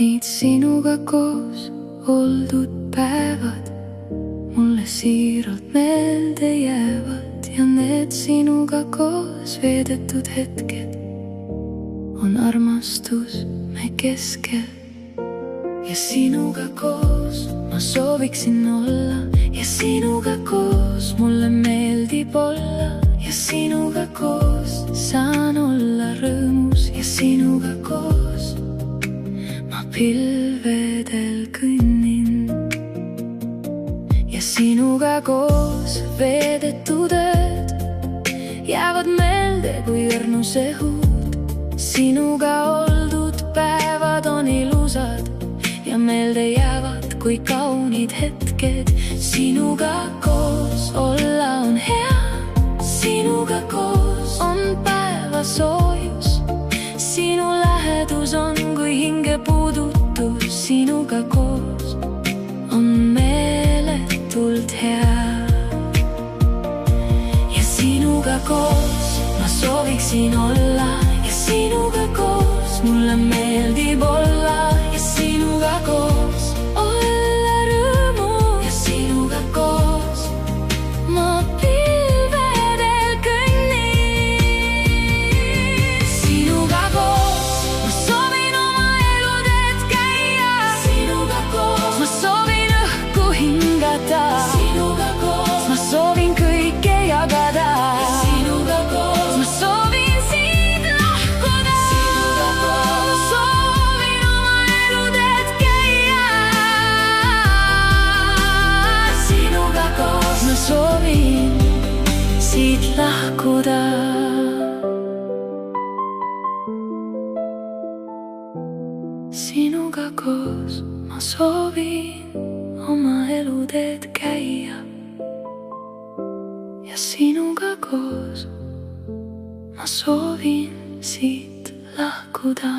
Need sinuga koos oldud päevad mulle siiralt meelde jäävad ja need sinuga koos veedetud hetked on armastus me keskel. Ja sinuga koos ma sooviksin olla ja sinuga koos mulle meeldib olla ja sinuga koos saan olla rõõmus ja sinuga koos ma pilvedel kõnnin. Ja sinuga koos veedetud ööd jäävad meelde kui õrnuse huud. Sinuga oldud päevad on ilusad ja meelde jäävad kui kaunid hetked. Sinuga koos olla on hea, sinuga koos on päeva soojus. Sinu lähedus on kui hinge puudutus, sinuga koos on meeletult hea. Ja sinuga koos ma sooviksin olla ja sinuga koos mulle meeldib olla ja sinuga koos olla rõõmu ja sinuga koos ma pilvedel kõnnin. Sinuga koos ma soovin oma eluteed käia, sinuga koos ma soovin õhku hingata, sinuga koos ma soovin kõike jagada, sinuga koos ma soovin siit lahkuda, sinuga koos soovin oma eluteed käia, sinuga koos ma soovin siit lahkuda. Sinuga koos ma soovin oma eluteed käia ja sinuga koos ma soovin siit lahkuda.